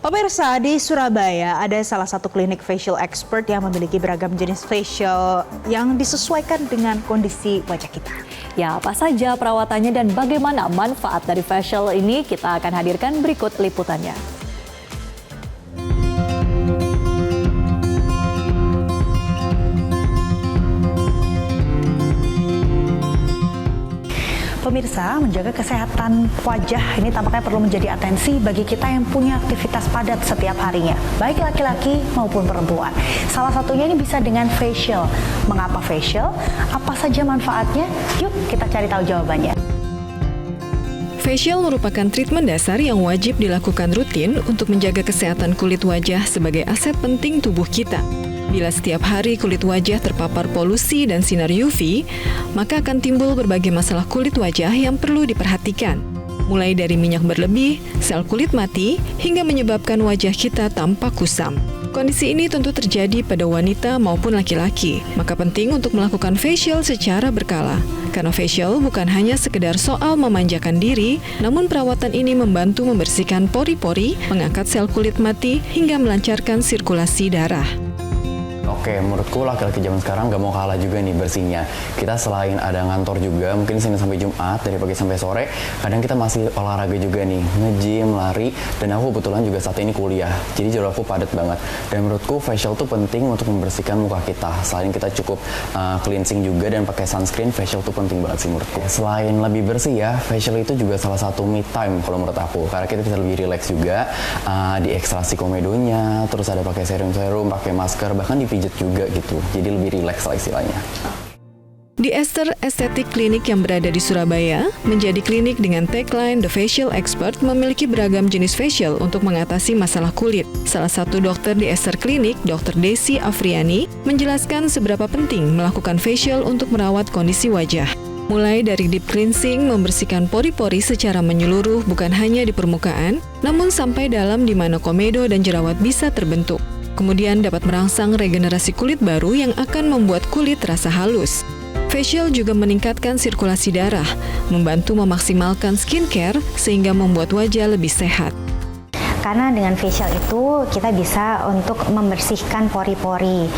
Pemirsa, di Surabaya ada salah satu klinik facial expert yang memiliki beragam jenis facial yang disesuaikan dengan kondisi wajah kita. Ya, apa saja perawatannya dan bagaimana manfaat dari facial ini kita akan hadirkan berikut liputannya. Pemirsa, menjaga kesehatan wajah ini tampaknya perlu menjadi atensi bagi kita yang punya aktivitas padat setiap harinya, baik laki-laki maupun perempuan. Salah satunya ini bisa dengan facial. Mengapa facial? Apa saja manfaatnya? Yuk kita cari tahu jawabannya. Facial merupakan treatment dasar yang wajib dilakukan rutin untuk menjaga kesehatan kulit wajah sebagai aset penting tubuh kita. Bila setiap hari kulit wajah terpapar polusi dan sinar UV, maka akan timbul berbagai masalah kulit wajah yang perlu diperhatikan. Mulai dari minyak berlebih, sel kulit mati, hingga menyebabkan wajah kita tampak kusam. Kondisi ini tentu terjadi pada wanita maupun laki-laki, maka penting untuk melakukan facial secara berkala. Karena facial bukan hanya sekedar soal memanjakan diri, namun perawatan ini membantu membersihkan pori-pori, mengangkat sel kulit mati, hingga melancarkan sirkulasi darah. Oke, menurutku laki-laki zaman sekarang gak mau kalah juga nih bersihnya. Kita selain ada ngantor juga, mungkin Senin sampai Jumat, dari pagi sampai sore, kadang kita masih olahraga juga nih, nge-gym, lari, dan aku kebetulan juga saat ini kuliah. Jadi jadwal aku padat banget. Dan menurutku facial tuh penting untuk membersihkan muka kita. Selain kita cukup cleansing juga dan pakai sunscreen, facial tuh penting banget sih menurutku. Selain lebih bersih ya, facial itu juga salah satu me time kalau menurut aku. Karena kita bisa lebih relax juga, diekstraksi komedonya, terus ada pakai serum-serum, pakai masker, bahkan dipijat juga gitu, jadi lebih rileks lah istilahnya. The Esther Aesthetic Clinic yang berada di Surabaya menjadi klinik dengan tagline The Facial Expert memiliki beragam jenis facial untuk mengatasi masalah kulit. Salah satu dokter di Esther Clinic, Dr. Desi Afriani, menjelaskan seberapa penting melakukan facial untuk merawat kondisi wajah. Mulai dari deep cleansing, membersihkan pori-pori secara menyeluruh bukan hanya di permukaan, namun sampai dalam di mana komedo dan jerawat bisa terbentuk. Kemudian dapat merangsang regenerasi kulit baru yang akan membuat kulit terasa halus. Facial juga meningkatkan sirkulasi darah, membantu memaksimalkan skincare sehingga membuat wajah lebih sehat. Karena dengan facial itu kita bisa untuk membersihkan pori-pori,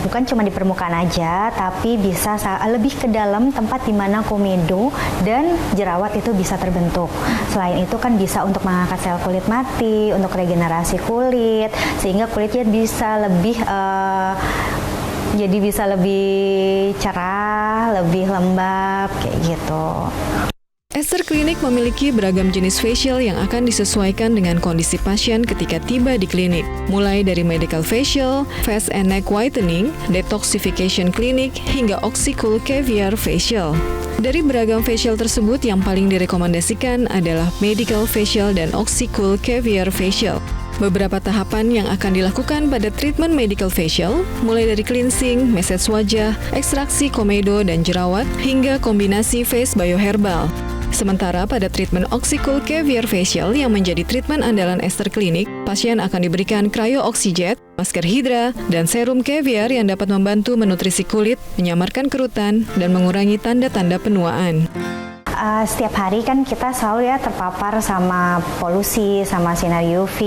bukan cuma di permukaan aja, tapi bisa lebih ke dalam tempat di mana komedo dan jerawat itu bisa terbentuk. Selain itu kan bisa untuk mengangkat sel kulit mati, untuk regenerasi kulit, sehingga kulitnya bisa lebih bisa lebih cerah, lebih lembab kayak gitu. Esther Clinic memiliki beragam jenis facial yang akan disesuaikan dengan kondisi pasien ketika tiba di klinik. Mulai dari medical facial, face and neck whitening, detoxification clinic, hingga oxycool caviar facial. Dari beragam facial tersebut, yang paling direkomendasikan adalah medical facial dan oxycool caviar facial. Beberapa tahapan yang akan dilakukan pada treatment medical facial, mulai dari cleansing, massage wajah, ekstraksi komedo dan jerawat, hingga kombinasi face bioherbal. Sementara pada treatment oxycool caviar facial yang menjadi treatment andalan Esther Clinic, pasien akan diberikan cryo oxyjet, masker hidra, dan serum caviar yang dapat membantu menutrisi kulit, menyamarkan kerutan, dan mengurangi tanda-tanda penuaan. Setiap hari kan kita selalu ya terpapar sama polusi, sama sinar UV,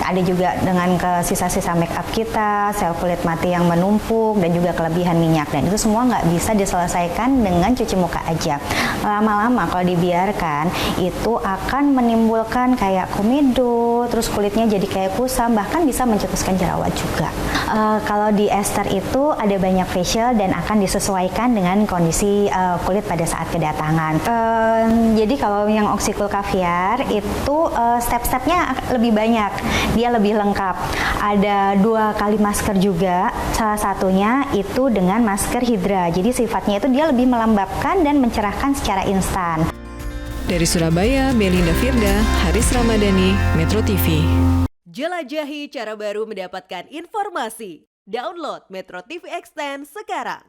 ada juga dengan sisa-sisa make up kita, sel kulit mati yang menumpuk, dan juga kelebihan minyak. Dan itu semua nggak bisa diselesaikan dengan cuci muka aja. Lama-lama kalau dibiarkan, itu akan menimbulkan kayak komedo, terus kulitnya jadi kayak kusam, bahkan bisa mencetuskan jerawat juga. Kalau di Esther itu ada banyak facial dan akan disesuaikan dengan kondisi kulit pada saat kedatangan. Jadi kalau yang oxycool caviar itu step-stepnya lebih banyak, dia lebih lengkap. Ada 2 kali masker juga, salah satunya itu dengan masker hidra. Jadi sifatnya itu dia lebih melembabkan dan mencerahkan secara instan. Dari Surabaya, Belinda Firda, Haris Ramadhani, Metro TV. Jelajahi cara baru mendapatkan informasi. Download Metro TV Extend sekarang.